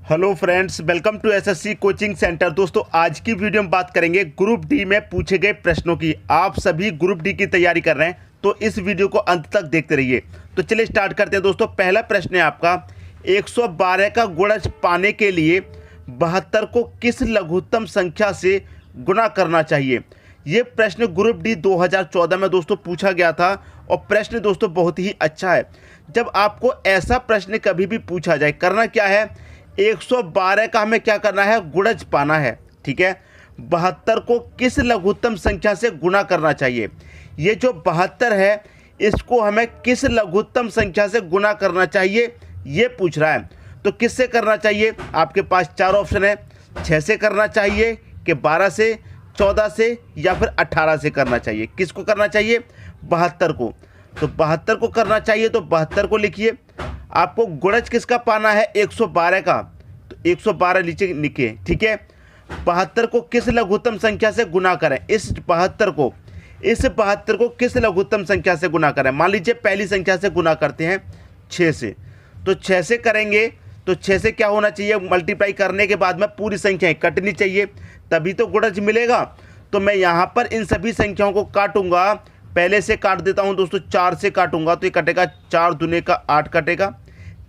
Hello friends, welcome to SSC coaching centre. दोस्तों, आज की वीडियो में बात करेंगे ग्रुप डी में पूछे गए प्रश्नों की। आप सभी ग्रुप डी की तैयारी कर रहे हैं तो इस वीडियो को अंत तक देखते रहिए। तो चलिए स्टार्ट करते हैं। दोस्तों, पहला प्रश्न है आपका, 112 का गुणज पाने के लिए 72 को किस लघुत्तम संख्या से गुणा करना चाहिए। ये प्रश्न ग्रुप डी 2014 में दोस्तों पूछा गया था और प्रश्न दोस्तों बहुत ही अच्छा है। जब आपको ऐसा प्रश्न कभी भी पूछा जाए, करना क्या है, 112 का हमें क्या करना है, गुणज पाना है। ठीक है, 72 को किस लघुत्तम संख्या से गुणा करना चाहिए। ये जो 72 है इसको हमें किस लघुत्तम संख्या से गुणा करना चाहिए ये पूछ रहा है। तो किससे करना चाहिए, आपके पास चार ऑप्शन है। 6 से करना चाहिए कि 12 से, 14 से या फिर 18 से करना चाहिए। किसको करना चाहिए, 72 को। तो 72 को करना चाहिए तो 72 को लिखिए। आपको गुणज किसका पाना है, 112 का, तो 112 नीचे लिखिए। ठीक है, 72 को किस लघुत्तम संख्या से गुना करें। इस 72 को किस लघुत्तम संख्या से गुना करें। मान लीजिए पहली संख्या से गुना करते हैं 6 से, तो 6 से करेंगे तो 6 से क्या होना चाहिए, मल्टीप्लाई करने के बाद में पूरी संख्याएं कटनी चाहिए, तभी तो गुणज मिलेगा। तो मैं यहाँ पर इन सभी संख्याओं को काटूंगा। पहले से काट देता हूँ दोस्तों, 4 से काटूंगा तो ये कटेगा, 4 दूने का 8 कटेगा,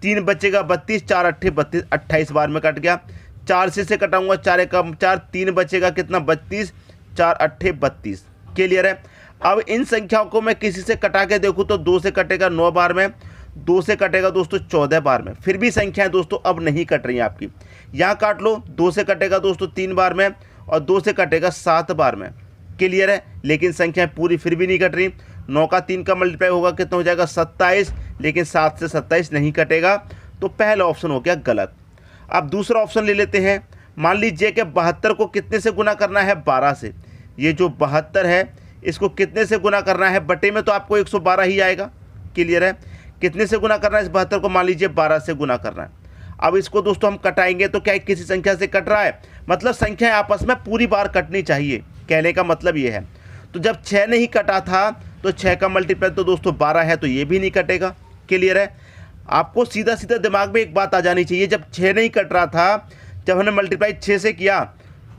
3 बचेगा 32, 4 अट्ठे 32, 28 बार में कट गया। 4 से कटाऊंगा, 4 एकम 4, 3 बचेगा कितना, 32, 4 अट्ठे 32। क्लियर है। अब इन संख्याओं को मैं किसी से कटा के देखूँ तो 2 से कटेगा 9 बार में, 2 से कटेगा दोस्तों 14 बार में। फिर भी संख्याएं दोस्तों अब नहीं कट रही हैं आपकी। यहाँ काट लो, 2 से कटेगा दोस्तों 3 बार में और 2 से कटेगा 7 बार में। क्लियर है, लेकिन संख्याएं पूरी फिर भी नहीं कट रही। 9 का 3 का मल्टीप्लाई होगा कितना हो जाएगा, 27, लेकिन 7 से 27 नहीं कटेगा। तो पहला ऑप्शन हो गया गलत। अब दूसरा ऑप्शन ले लेते हैं। मान लीजिए कि 72 को कितने से गुना करना है, 12 से। ये जो 72 है इसको कितने से गुना करना है, बटे में तो आपको 112 ही आएगा। क्लियर है, कितने से गुना करना है इस 72 को, मान लीजिए 12 से गुना करना है। अब इसको दोस्तों हम कटाएंगे तो क्या किसी संख्या से कट रहा है, मतलब संख्याएं आपस में पूरी बार कटनी चाहिए, कहने का मतलब ये है। तो जब 6 नहीं कटा था तो 6 का मल्टीप्लाई तो दोस्तों 12 है, तो ये भी नहीं कटेगा। क्लियर है, आपको सीधा सीधा दिमाग में एक बात आ जानी चाहिए। जब 6 नहीं कट रहा था, जब हमने मल्टीप्लाई 6 से किया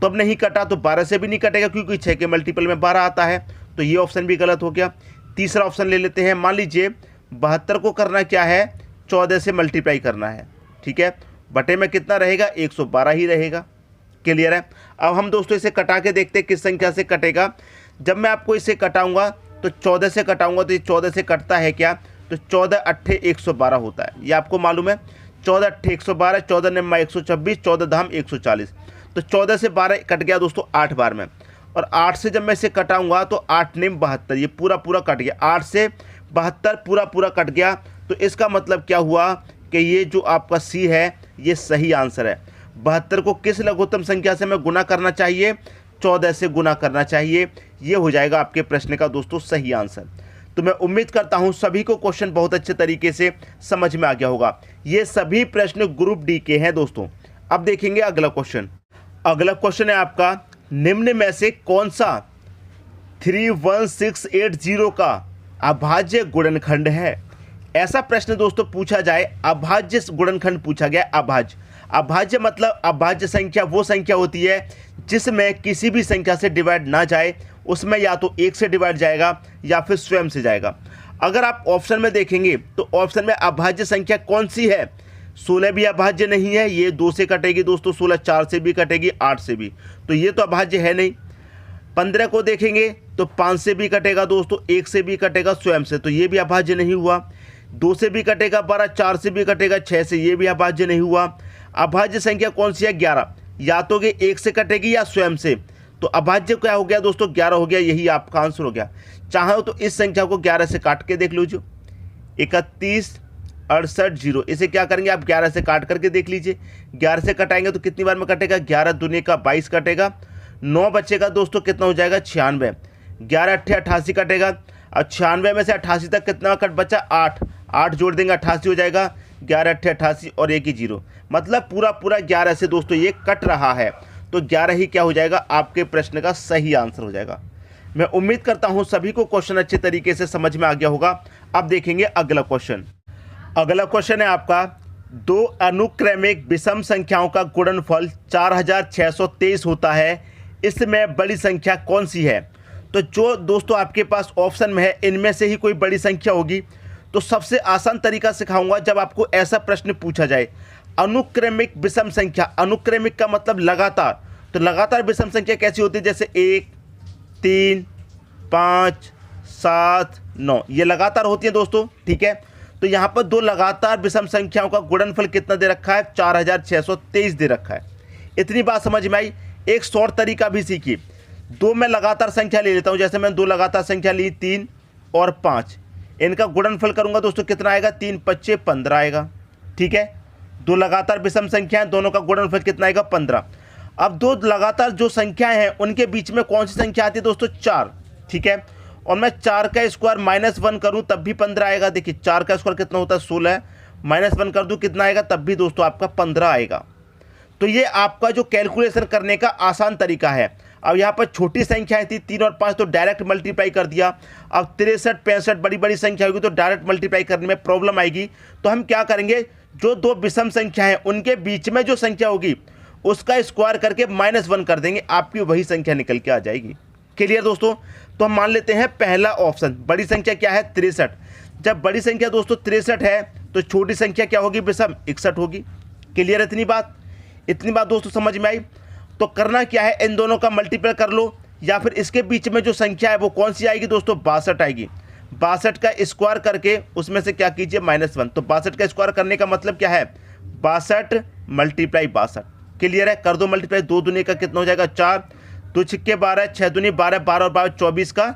तब नहीं कटा, तो 12 से भी नहीं कटेगा क्योंकि 6 के मल्टीपल में 12 आता है। तो ये ऑप्शन भी गलत हो गया। तीसरा ऑप्शन ले लेते हैं। मान लीजिए 72 को करना क्या है, 14 से मल्टीप्लाई करना है। ठीक है, बटे में कितना रहेगा, 112 ही रहेगा। क्लियर है। अब हम दोस्तों इसे कटा के देखते हैं किस संख्या से कटेगा। जब मैं आपको इसे कटाऊंगा तो 14 से कटाऊंगा तो ये 14 से कटता है क्या, तो 14 अट्ठे 112 होता है, ये आपको मालूम है। 14 अट्ठे 112, 14 निम्मा 126, 14 धाम 140। तो 14 से 12 कट गया दोस्तों 8 बार में, और 8 से जब मैं इसे कटाऊंगा तो 8 निम 72, ये पूरा पूरा कट गया। 8 से 72 पूरा पूरा कट गया। तो इसका मतलब क्या हुआ कि ये जो आपका सी है ये सही आंसर है। 72 को किस लघुत्तम संख्या से मैं गुना करना चाहिए, 14 से गुना करना चाहिए। ये हो जाएगा आपके प्रश्न का दोस्तों सही आंसर। तो मैं उम्मीद करता हूं सभी को क्वेश्चन बहुत अच्छे तरीके से समझ में आ गया होगा। ये सभी प्रश्न ग्रुप डी के हैं दोस्तों। अब देखेंगे अगला क्वेश्चन। अगला क्वेश्चन है आपका, निम्न में से कौन सा 31680 का अभाज्य गुणनखंड है। ऐसा प्रश्न दोस्तों पूछा जाए, अभाज्य गुणनखंड पूछा गया। अभाज्य मतलब अभाज्य संख्या वो संख्या होती है जिसमें किसी भी संख्या से डिवाइड ना जाए, उसमें या तो 1 से डिवाइड जाएगा या फिर स्वयं से जाएगा। अगर आप ऑप्शन में देखेंगे तो ऑप्शन में अभाज्य संख्या कौन सी है, 16 भी अभाज्य नहीं है, ये 2 से कटेगी दोस्तों, 16 4 से भी कटेगी, 8 से भी, तो ये तो अभाज्य है नहीं। 15 को देखेंगे तो 5 से भी कटेगा दोस्तों, 1 से भी कटेगा, स्वयं से, तो ये भी अभाज्य नहीं हुआ। 2 से भी कटेगा 12, 4 से भी कटेगा, 6 से, ये भी अभाज्य नहीं हुआ। अभाज्य संख्या कौन सी है, 11, या तो ये 1 से कटेगी या स्वयं से, तो अभाज्य क्या हो गया दोस्तों, 11 हो गया, यही आपका आंसर हो गया। चाहो तो इस संख्या को 11 से काट के देख लीजिए, 31 68 0, इसे क्या करेंगे आप 11 से काट करके देख लीजिए। 11 से कटाएंगे तो कितनी बार में कटेगा, 11 दूने का 22 कटेगा, 9 बचेगा दोस्तों, कितना हो जाएगा 96, 11 अट्ठे 88 कटेगा, और 96 में से 88 तक कितना कट बचा, 8 जोड़ देंगे 88 हो जाएगा, 11 अट्ठे 88 और 1 ही 0, मतलब पूरा पूरा 11 से दोस्तों ये कट रहा है। तो 11 ही क्या हो जाएगा, आपके प्रश्न का सही आंसर हो जाएगा। मैं उम्मीद करता हूं सभी को क्वेश्चन अच्छे तरीके से समझ में आ गया होगा। अब देखेंगे अगला क्वेश्चन। अगला क्वेश्चन है आपका, दो अनुक्रमिक विषम संख्याओं का गुणनफल 4623 होता है, इसमें बड़ी संख्या कौन सी है? तो जो दोस्तों आपके पास ऑप्शन में है इनमें से ही कोई बड़ी संख्या होगी। तो सबसे आसान तरीका सिखाऊंगा जब आपको ऐसा प्रश्न पूछा जाए, अनुक्रमिक विषम संख्या, अनुक्रमिक का मतलब लगातार, तो लगातार विषम संख्या कैसी होती है? जैसे 1, 3, 5, 7, 9, ये लगातार होती है दोस्तों, ठीक है। तो यहाँ पर दो लगातार विषम संख्याओं का गुणनफल कितना दे रखा है? 4623 दे रखा है। इतनी बात समझ में आई। एक शॉर्ट तरीका भी सीखिए। दो मैं लगातार संख्या ले लेता हूँ, जैसे मैंने दो लगातार संख्या ली 3 और 5, इनका गुणनफल करूंगा दोस्तों कितना आएगा? 3 5 15 आएगा, ठीक है। दो लगातार विषम संख्याएं, दोनों का गुणनफल कितना आएगा? 15। अब दो लगातार जो संख्याएं हैं उनके बीच में कौन सी संख्या आती है दोस्तों? 4, ठीक है। और मैं 4 का स्क्वायर -1 करूं तब भी 15 आएगा। देखिए 4 का स्क्वायर कितना होता है? 16, -1 कर दूं कितना आएगा? तब भी दोस्तों आपका 15 आएगा। तो ये आपका जो कैलकुलेशन करने का आसान तरीका है। अब यहाँ पर छोटी संख्याएं थी 3 और 5, तो डायरेक्ट मल्टीप्लाई कर दिया। अब 63 65 बड़ी बड़ी संख्या होगी तो डायरेक्ट मल्टीप्लाई करने में प्रॉब्लम आएगी। तो हम क्या करेंगे, जो दो विषम संख्या है उनके बीच में जो संख्या होगी उसका स्क्वायर करके -1 कर देंगे, आपकी वही संख्या निकल के आ जाएगी। क्लियर दोस्तों? तो हम मान लेते हैं पहला ऑप्शन, बड़ी संख्या क्या है? 63। जब बड़ी संख्या दोस्तों 63 है तो छोटी संख्या क्या होगी? विषम 61 होगी। क्लियर? इतनी बात दोस्तों समझ में आई। तो करना क्या है, इन दोनों का मल्टीप्लाई कर लो, या फिर इसके बीच में जो संख्या है वो कौन सी आएगी दोस्तों? 62 आएगी। 62 का स्क्वायर करके उसमें से क्या कीजिए? -1। तो 62 का स्क्वायर करने का मतलब क्या है? 62 × 62। क्लियर है? कर दो मल्टीप्लाई। 2 दूनी का कितना हो जाएगा? 4, 2 छिक्के 12, 6 दूनी 12, 12 और 12 24 का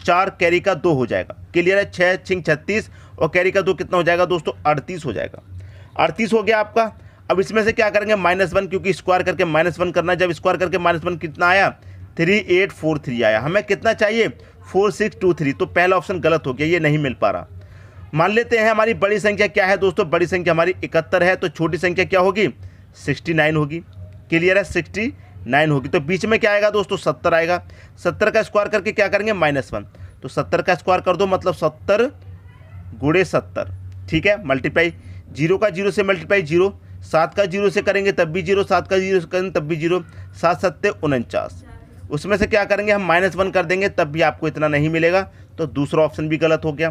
4, कैरी का 2 हो जाएगा। क्लियर है? 6 छिंग 36 और कैरी का 2 कितना हो जाएगा दोस्तों? 38 हो जाएगा। 38 हो गया आपका। अब इसमें से क्या करेंगे? -1, क्योंकि स्क्वायर करके -1 करना है। जब स्क्वायर करके -1 कितना आया? 3843 आया। हमें कितना चाहिए? 4623। तो पहला ऑप्शन गलत हो गया, ये नहीं मिल पा रहा। मान लेते हैं हमारी बड़ी संख्या क्या है दोस्तों? बड़ी संख्या हमारी 71 है, तो छोटी संख्या क्या होगी? 69 होगी। क्लियर है? 69 होगी। तो बीच में क्या आएगा दोस्तों? 70 आएगा। 70 का स्क्वायर करके क्या करेंगे? -1। तो 70 का स्क्वायर कर दो, मतलब 70 × 70, ठीक है। मल्टीप्लाई, 0 का 0 से मल्टीप्लाई 0, 7 का 0 से करेंगे तब भी 0, 7 का 0 से करेंगे तब भी 0, 7 7 49। उसमें से क्या करेंगे? हम -1 कर देंगे तब भी आपको इतना नहीं मिलेगा। तो दूसरा ऑप्शन भी गलत हो गया।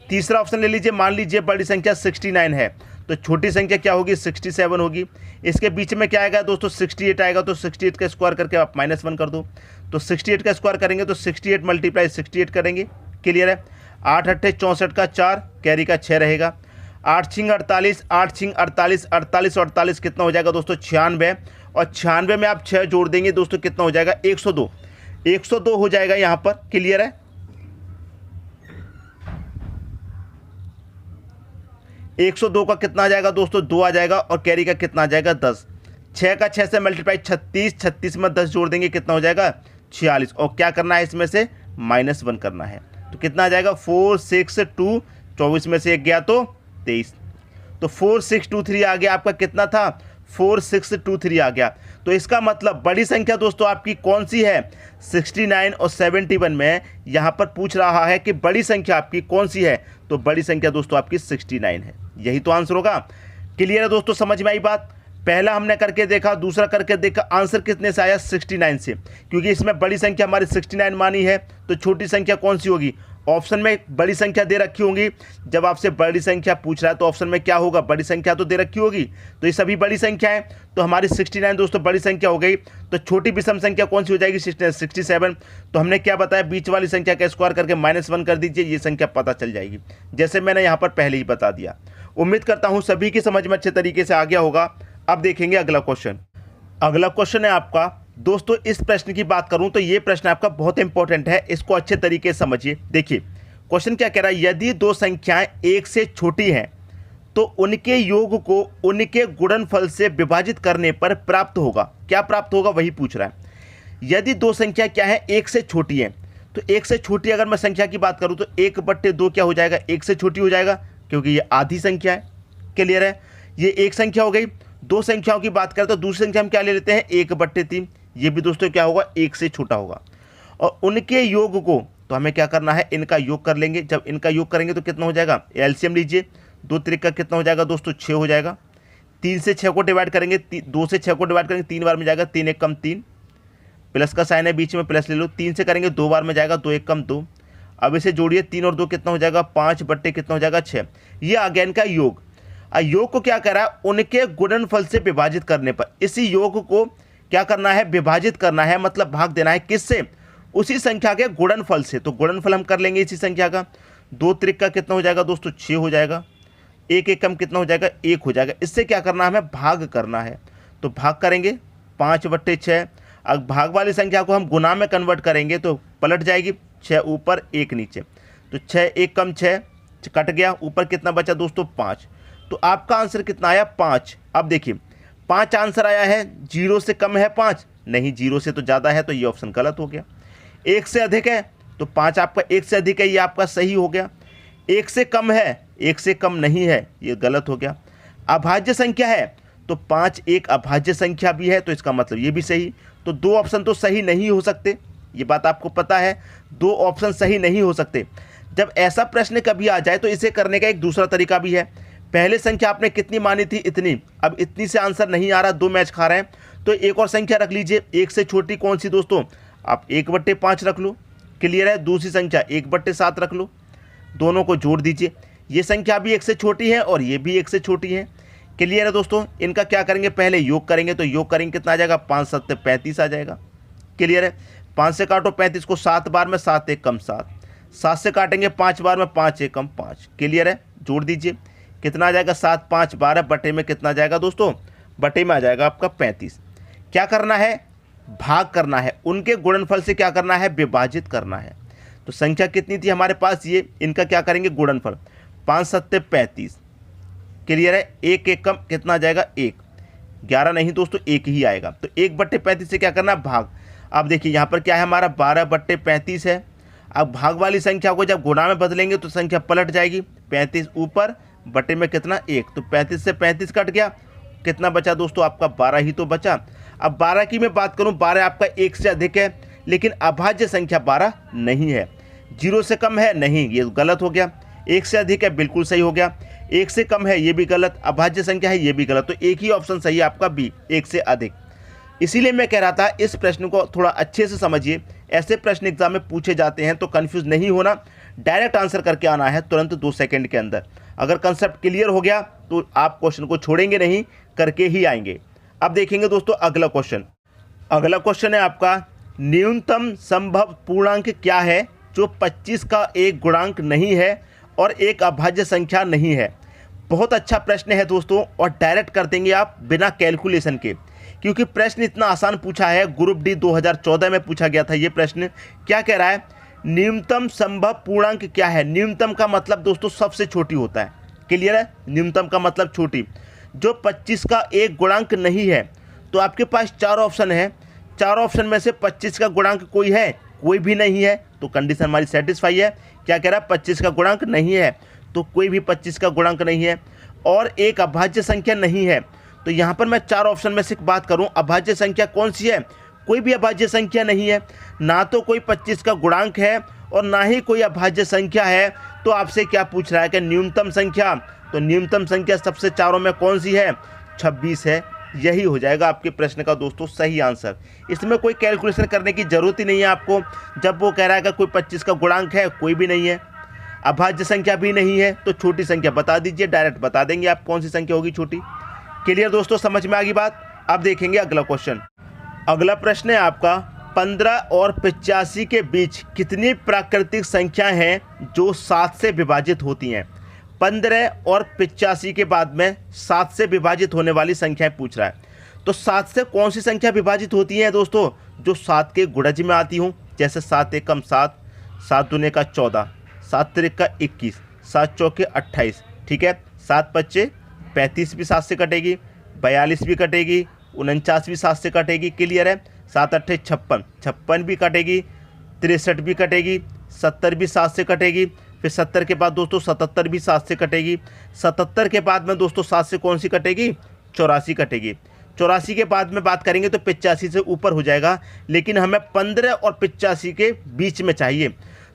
तीसरा ऑप्शन ले लीजिए। मान लीजिए बड़ी संख्या 69 है, तो छोटी संख्या क्या होगी? 67 होगी। इसके बीच में क्या आएगा दोस्तों? 68 आएगा। तो 68 का स्क्वायर करके आप -1 कर दो। तो 68 का स्क्वायर करेंगे तो 68 × 68 करेंगे। क्लियर है? 8 8 64 का 4, कैरी का 6 रहेगा। 8 छिंग 48, 8 छिंग 48, 48 और 48 कितना हो जाएगा दोस्तों? 96। और 96 में आप 6 जोड़ देंगे दोस्तों, कितना हो जाएगा? 102। 102 हो जाएगा यहाँ पर। क्लियर है? 102 का कितना आ जाएगा दोस्तों? 2 आ जाएगा। और कैरी का कितना आ जाएगा? 10। 6 का 6 से मल्टीप्लाई 36, 36 में 10 जोड़ देंगे, कितना हो जाएगा? 46। और क्या करना है? इसमें से -1 करना है। तो कितना आ जाएगा? 462। 24 में से 1 गया तो 23। तो 4623 आ गया। आपका कितना था? 4623 आ गया। तो इसका मतलब बड़ी संख्या दोस्तों आपकी कौन सी है? 69 और 71 में यहाँ पर पूछ रहा है कि बड़ी संख्या आपकी कौन सी है? तो बड़ी संख्या दोस्तों आपकी 69 है। यही तो आंसर होगा। क्लियर है दोस्तों? समझ में आई बात? पहला हमने करके देखा, दूसरा करके देखा, आंसर कितने से आया? 69 से, क्योंकि इसमें बड़ी संख्या हमारी 69 मानी है। तो छोटी संख्या कौन सी होगी? ऑप्शन में बड़ी संख्या दे रखी होंगी। जब आपसे बड़ी संख्या पूछ रहा है तो ऑप्शन में क्या होगा? बड़ी संख्या तो दे रखी होगी। तो ये सभी बड़ी संख्या है। तो हमारी 69 दोस्तों बड़ी संख्या हो गई। तो छोटी विषम संख्या कौन सी हो जाएगी? 67। तो हमने क्या बताया? बीच वाली संख्या का स्क्वायर करके -1 कर दीजिए, ये संख्या पता चल जाएगी, जैसे मैंने यहाँ पर पहले ही बता दिया। उम्मीद करता हूँ सभी की समझ में अच्छे तरीके से आ गया होगा। अब देखेंगे अगला क्वेश्चन। अगला क्वेश्चन है आपका दोस्तों, इस प्रश्न की बात करूं तो ये प्रश्न आपका बहुत इंपॉर्टेंट है, इसको अच्छे तरीके से समझिए। देखिए क्वेश्चन क्या कह रहा है? यदि दो संख्याएं 1 से छोटी हैं तो उनके योग को उनके गुणनफल से विभाजित करने पर प्राप्त होगा। क्या प्राप्त होगा वही पूछ रहा है। यदि दो संख्या क्या है? 1 से छोटी है, तो 1 से छोटी अगर मैं संख्या की बात करूं तो 1/2 क्या हो जाएगा? 1 से छोटी हो जाएगा, क्योंकि ये आधी संख्या है। क्लियर है? ये एक संख्या हो गई। दो संख्याओं की बात करें तो दूसरी संख्या हम क्या ले लेते हैं? 1/3। ये भी दोस्तों क्या होगा? 1 से छोटा होगा। और उनके योग को, तो हमें क्या करना है? इनका योग कर लेंगे। जब इनका योग करेंगे तो कितना हो जाएगा? एलसीएम लीजिए। 2 त्रिक का कितना हो जाएगा दोस्तों? 6 हो जाएगा। 3 से 6 को डिवाइड करेंगे, 2 से 6 को डिवाइड करेंगे 3 बार में जाएगा, 3 1 कम 3, प्लस का साइन है बीच में प्लस ले लो, 3 से करेंगे 2 बार में जाएगा, 2 1 कम 2। अब इसे जोड़िए, 3 और 2 कितना हो जाएगा, 5 बट्टे कितना हो जाएगा, 6। ये आ गया इनका योग। योग को क्या करा है, उनके गुणनफल से विभाजित करने पर इसी योग को क्या करना है, विभाजित करना है, मतलब भाग देना है किससे, उसी संख्या के गुणनफल से। तो गुणनफल हम कर लेंगे इसी संख्या का, 2 त्रिक का कितना हो जाएगा दोस्तों, 6 हो जाएगा, 1 1 कम कितना हो जाएगा, 1 हो जाएगा। इससे क्या करना है, हमें भाग करना है। तो भाग करेंगे 5 बट्टे 6। अब भाग वाली संख्या को हम गुना में कन्वर्ट करेंगे तो पलट जाएगी, 6 ऊपर 1 नीचे, तो 6 1 कम 6 कट गया, ऊपर कितना बचा दोस्तों, 5। तो आपका आंसर कितना आया, 5। अब देखिए 5 आंसर आया है, 0 से कम है 5 नहीं, 0 से तो ज़्यादा है, तो ये ऑप्शन गलत हो गया। 1 से अधिक है तो 5 आपका 1 से अधिक है, ये आपका सही हो गया। 1 से कम है, 1 से कम नहीं है, ये गलत हो गया। अभाज्य संख्या है तो 5 एक अभाज्य संख्या भी है, तो इसका मतलब ये भी सही। तो 2 ऑप्शन तो सही नहीं हो सकते, ये बात आपको पता है, 2 ऑप्शन सही नहीं हो सकते। जब ऐसा प्रश्न कभी आ जाए तो इसे करने का एक दूसरा तरीका भी है। पहले संख्या आपने कितनी मानी थी, इतनी, अब इतनी से आंसर नहीं आ रहा, 2 मैच खा रहे हैं, तो एक और संख्या रख लीजिए। 1 से छोटी कौन सी दोस्तों, आप 1/5 रख लो, क्लियर है। दूसरी संख्या 1/7 रख लो, दोनों को जोड़ दीजिए। ये संख्या भी 1 से छोटी है और ये भी 1 से छोटी है, क्लियर है दोस्तों। इनका क्या करेंगे, पहले योग करेंगे, तो योग करेंगे कितना आ जाएगा, 5 7 35 आ जाएगा, क्लियर है। 5 से काटो 35 को 7 बार में, 7 1 कम 7, 7 से काटेंगे 5 बार में, 5 1 कम 5, क्लियर है। जोड़ दीजिए, कितना आ जाएगा, 7 5 12, बटे में कितना आ जाएगा दोस्तों, बटे में आ जाएगा आपका 35। क्या करना है, भाग करना है, उनके गुणनफल से क्या करना है, विभाजित करना है। तो संख्या कितनी थी हमारे पास, ये, इनका क्या करेंगे गुणनफल, 5 7 35, क्लियर है। 1 1 कम कितना आ जाएगा, 1, 11 नहीं दोस्तों, 1 ही आएगा। तो 1/35 से क्या करना है, भाग। अब देखिए यहाँ पर क्या है हमारा, 12/35 है। अब भाग वाली संख्या को जब गुणा में बदलेंगे तो संख्या पलट जाएगी, 35 ऊपर बटे में कितना, 1, तो 35 से 35 कट गया, कितना बचा दोस्तों आपका, 12 ही तो बचा। अब 12 की मैं बात करूं, 12 आपका 1 से अधिक है, लेकिन अभाज्य संख्या 12 नहीं है। 0 से कम है नहीं, ये गलत हो गया। 1 से अधिक है, बिल्कुल सही हो गया। 1 से कम है, ये भी गलत। अभाज्य संख्या है, ये भी गलत। तो एक ही ऑप्शन सही है आपका बी, 1 से अधिक। इसीलिए मैं कह रहा था इस प्रश्न को थोड़ा अच्छे से समझिए। ऐसे प्रश्न एग्जाम में पूछे जाते हैं तो कंफ्यूज नहीं होना, डायरेक्ट आंसर करके आना है तुरंत 2 सेकंड के अंदर। अगर कंसेप्ट क्लियर हो गया तो आप क्वेश्चन को छोड़ेंगे नहीं, करके ही आएंगे। अब देखेंगे दोस्तों अगला क्वेश्चन। अगला क्वेश्चन है आपका, न्यूनतम संभव पूर्णांक क्या है जो 25 का एक गुणांक नहीं है और एक अभाज्य संख्या नहीं है। बहुत अच्छा प्रश्न है दोस्तों, और डायरेक्ट कर देंगे आप बिना कैलकुलेशन के, क्योंकि प्रश्न इतना आसान पूछा है। ग्रुप डी 2014 में पूछा गया था ये प्रश्न। क्या कह रहा है, न्यूनतम संभव पूर्णांक क्या है। न्यूनतम का मतलब दोस्तों सबसे छोटी होता है, क्लियर है। न्यूनतम का मतलब छोटी, जो 25 का एक गुणांक नहीं है। तो आपके पास 4 ऑप्शन है, 4 ऑप्शन में से 25 का गुणांक कोई है, कोई भी नहीं है, तो कंडीशन हमारी सेटिस्फाई है। क्या कह रहा है, 25 का गुणांक नहीं है, तो कोई भी 25 का गुणांक नहीं है, और एक अभाज्य संख्या नहीं है। तो यहाँ पर मैं 4 ऑप्शन में से बात करूँ, अभाज्य संख्या कौन सी है, कोई भी अभाज्य संख्या नहीं है। ना तो कोई 25 का गुणांक है और ना ही कोई अभाज्य संख्या है। तो आपसे क्या पूछ रहा है कि न्यूनतम संख्या, तो न्यूनतम संख्या सबसे चारों में कौन सी है, 26 है। यही हो जाएगा आपके प्रश्न का दोस्तों सही आंसर। इसमें कोई कैलकुलेशन करने की जरूरत ही नहीं है आपको। जब वो कह रहा है कि कोई 25 का गुणांक है, कोई भी नहीं है, अभाज्य संख्या भी नहीं है, तो छोटी संख्या बता दीजिए, डायरेक्ट बता देंगे आप कौन सी संख्या होगी छोटी। क्लियर दोस्तों, समझ में आ गई बात। अब देखेंगे अगला क्वेश्चन। अगला प्रश्न है आपका, 15 और 85 के बीच कितनी प्राकृतिक संख्याएं हैं जो 7 से विभाजित होती हैं। 15 और 85 के बाद में 7 से विभाजित होने वाली संख्याएं पूछ रहा है। तो 7 से कौन सी संख्या विभाजित होती है दोस्तों, जो 7 के गुणज में आती हूँ, जैसे 7 1 कम 7, 7 दूने का 14, 7 3 का 21, 7 चौके 28, ठीक है। 7 बच्चे 35 भी 7 से कटेगी, 42 भी कटेगी, 49 भी 7 से कटेगी, क्लियर है। 7 8 56, 56 भी कटेगी, 63 भी कटेगी, 70 भी 7 से कटेगी। फिर 70 के बाद दोस्तों 77 भी 7 से कटेगी। 77 के बाद में दोस्तों 7 से कौन सी कटेगी, 84 कटेगी। 84 के बाद में बात करेंगे तो 85 से ऊपर हो जाएगा, लेकिन हमें 15 और 85 के बीच में चाहिए।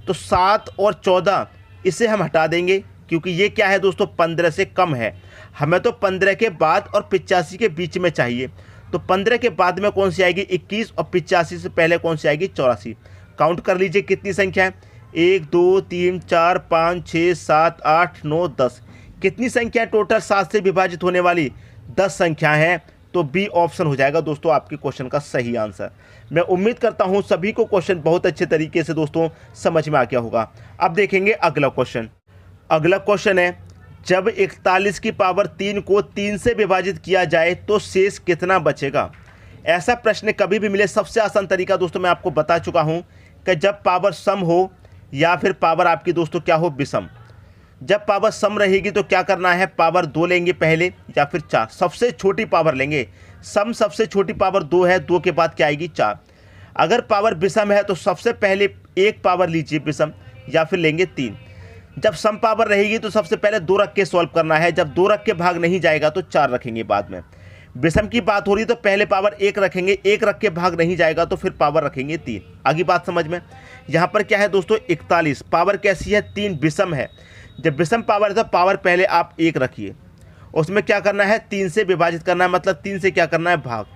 तो 7 और 14 इसे हम हटा देंगे, क्योंकि ये क्या है दोस्तों 15 से कम है। हमें तो 15 के बाद और 85 के बीच में चाहिए। तो 15 के बाद में कौन सी आएगी 21 और 85 से पहले कौन सी आएगी 84। काउंट कर लीजिए कितनी संख्या है 1 2 3 4 5 6 7 8 9 10। कितनी संख्या टोटल 7 से विभाजित होने वाली 10 संख्या है। तो बी ऑप्शन हो जाएगा दोस्तों आपके क्वेश्चन का सही आंसर। मैं उम्मीद करता हूं सभी को क्वेश्चन बहुत अच्छे तरीके से दोस्तों समझ में आ गया होगा। अब देखेंगे अगला क्वेश्चन। अगला क्वेश्चन है जब 41 की पावर 3 को 3 से विभाजित किया जाए तो शेष कितना बचेगा। ऐसा प्रश्न कभी भी मिले सबसे आसान तरीका दोस्तों मैं आपको बता चुका हूं कि जब पावर सम हो या फिर पावर आपकी दोस्तों क्या हो विषम। जब पावर सम रहेगी तो क्या करना है पावर 2 लेंगे पहले या फिर 4, सबसे छोटी पावर लेंगे। सम सबसे छोटी पावर 2 है, 2 के बाद क्या आएगी 4। अगर पावर विषम है तो सबसे पहले एक पावर लीजिए विषम या फिर लेंगे 3। जब सम पावर रहेगी तो सबसे पहले 2 रख के सॉल्व करना है। जब 2 रख के भाग नहीं जाएगा तो 4 रखेंगे बाद में। विषम की बात हो रही तो पहले पावर 1 रखेंगे, 1 रख के भाग नहीं जाएगा तो फिर पावर रखेंगे 3। आगे बात समझ में। यहाँ पर क्या है दोस्तों 41 पावर कैसी है 3 विषम है। जब विषम पावर है तो पावर पहले आप 1 रखिए, उसमें क्या करना है 3 से विभाजित करना है, मतलब 3 से क्या करना है भाग।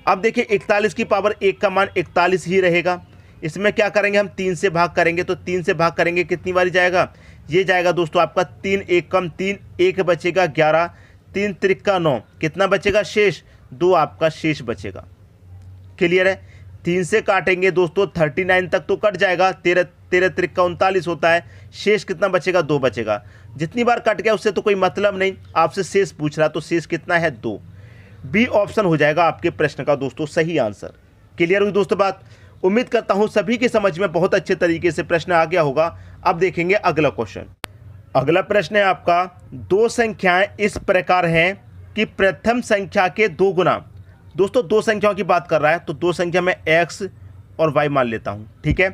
अब देखिए 41 की पावर 1 का मान 41 ही रहेगा। इसमें क्या करेंगे हम 3 से भाग करेंगे, तो 3 से भाग करेंगे कितनी बारी जाएगा ये जाएगा दोस्तों आपका 3 1 कम 3, 1 बचेगा 11, 3 त्रिका 9, कितना बचेगा शेष 2 आपका शेष बचेगा। क्लियर है। 3 से काटेंगे दोस्तों 39 तक तो कट जाएगा, 13 त्रिका 39 होता है, शेष कितना बचेगा 2 बचेगा। जितनी बार कट गया उससे तो कोई मतलब नहीं, आपसे शेष पूछ रहा तो शेष कितना है 2। बी ऑप्शन हो जाएगा आपके प्रश्न का दोस्तों सही आंसर। क्लियर हुई दोस्तों बात। उम्मीद करता हूं सभी के समझ में बहुत अच्छे तरीके से प्रश्न आ गया होगा। अब देखेंगे अगला क्वेश्चन। अगला प्रश्न है आपका 2 संख्याएं इस प्रकार हैं कि प्रथम संख्या के 2 गुना। दोस्तों 2 संख्याओं की बात कर रहा है तो 2 संख्या में x और y मान लेता हूं, ठीक है।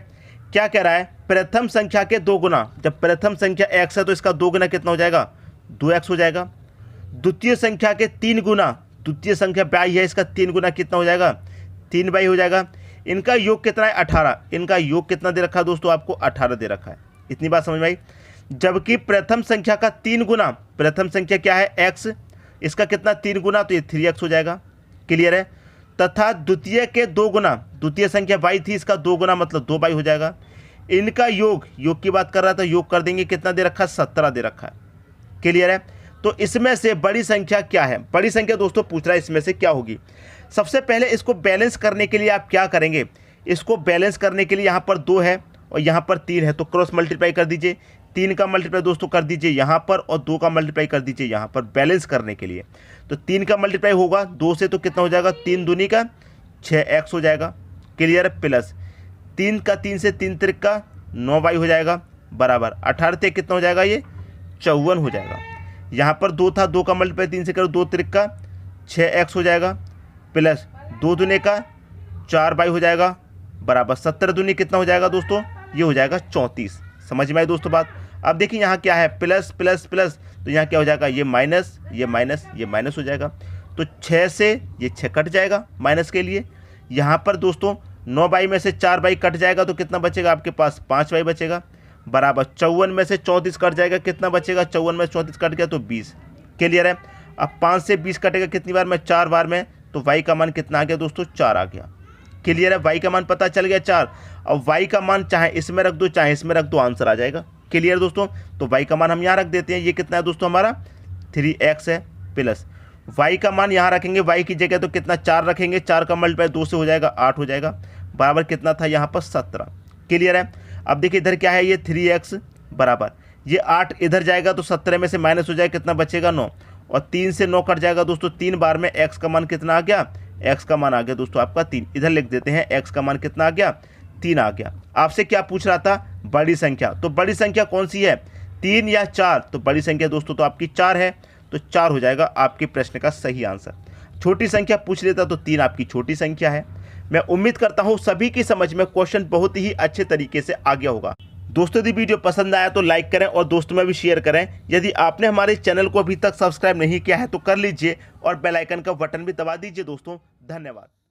क्या कह रहा है प्रथम संख्या के 2 गुना। जब प्रथम संख्या x है तो इसका 2 गुना कितना हो जाएगा 2x हो जाएगा। द्वितीय संख्या के 3 गुना, द्वितीय संख्या y है, इसका 3 गुना कितना हो जाएगा 3y हो जाएगा। इनका योग कितना है 18, इनका योग कितना दे रखा है दोस्तों आपको 18 दे रखा है। इतनी बात समझ में आई। जबकि प्रथम संख्या का 3 गुना, प्रथम संख्या क्या है x, इसका कितना 3 गुना तो ये 3x हो जाएगा। क्लियर है। तथा द्वितीय के 2 गुना, द्वितीय संख्या y थी, इसका 2 गुना मतलब 2y हो जाएगा। इनका योग, योग की बात कर रहा था, योग कर देंगे कितना दे रखा है 17 दे रखा है। क्लियर है। तो इसमें से बड़ी संख्या क्या है। बड़ी संख्या दोस्तों पूछ रहा है इसमें से क्या होगी। सबसे पहले इसको बैलेंस करने के लिए आप क्या करेंगे, इसको बैलेंस करने के लिए यहाँ पर 2 है और यहाँ पर 3 है तो क्रॉस मल्टीप्लाई कर दीजिए। 3 का मल्टीप्लाई दोस्तों कर दीजिए यहाँ पर और 2 का मल्टीप्लाई कर दीजिए यहाँ पर बैलेंस करने के लिए। तो 3 का मल्टीप्लाई होगा 2 से तो कितना हो जाएगा 3 दूनी का 6x हो जाएगा। क्लियर है। प्लस 3 का 3 से 3 त्रिका 9y हो जाएगा बराबर 18 से कितना हो जाएगा ये 54 हो जाएगा। यहाँ पर 2 था, 2 का मल्टीप्लाई 3 से करो 2 त्रिका 6x हो जाएगा प्लस 2 दूनी का 4y हो जाएगा बराबर 17 दूनी कितना हो जाएगा दोस्तों ये हो जाएगा 34। समझ में आई दोस्तों बात। अब देखिए यहाँ क्या है प्लस प्लस प्लस, तो यहाँ क्या हो जाएगा ये माइनस, ये माइनस, ये माइनस हो जाएगा। तो 6 से ये 6 कट जाएगा माइनस के लिए। यहाँ पर दोस्तों 9y में से 4y कट जाएगा तो कितना बचेगा आपके पास 5y बचेगा बराबर 54 में से 34 कट जाएगा, कितना बचेगा 54 में से 34 कट गया तो 20। क्लियर है। अब 5 से 20 कटेगा कितनी बार में 4 बार में, तो y का मान कितना आ गया दोस्तों 4 आ गया। क्लियर है। y का मान पता चल गया 4। अब y का मान चाहे इसमें रख दो चाहे इसमें रख दो आंसर आ जाएगा। क्लियर दोस्तों। तो y का मान हम यहाँ रख देते हैं, ये कितना है दोस्तों हमारा 3x है प्लस y का मान यहाँ रखेंगे, y की जगह तो कितना 4 रखेंगे, 4 का मल्टीप्लाई 2 से हो जाएगा 8 हो जाएगा बराबर कितना था यहाँ पर 17। क्लियर है। अब देखिए इधर क्या है ये 3x बराबर ये 8 इधर जाएगा तो 17 में से माइनस हो जाएगा, कितना बचेगा 9 और 3 से 9 कट जाएगा दोस्तों 3 बार में। x का मान कितना आ गया, x का मान आ गया दोस्तों आपका 3। इधर लिख देते हैं x का मान कितना आ गया 3 आ गया। आपसे क्या पूछ रहा था बड़ी संख्या, तो बड़ी संख्या कौन सी है 3 या 4, तो बड़ी संख्या दोस्तों तो आपकी 4 है, तो 4 हो जाएगा आपके प्रश्न का सही आंसर। छोटी संख्या पूछ लेता तो 3 आपकी छोटी संख्या है। मैं उम्मीद करता हूं सभी की समझ में क्वेश्चन बहुत ही अच्छे तरीके से आ गया होगा। दोस्तों यदि वीडियो पसंद आया तो लाइक करें और दोस्तों में भी शेयर करें। यदि आपने हमारे चैनल को अभी तक सब्सक्राइब नहीं किया है तो कर लीजिए और बेल आइकन का बटन भी दबा दीजिए दोस्तों। धन्यवाद।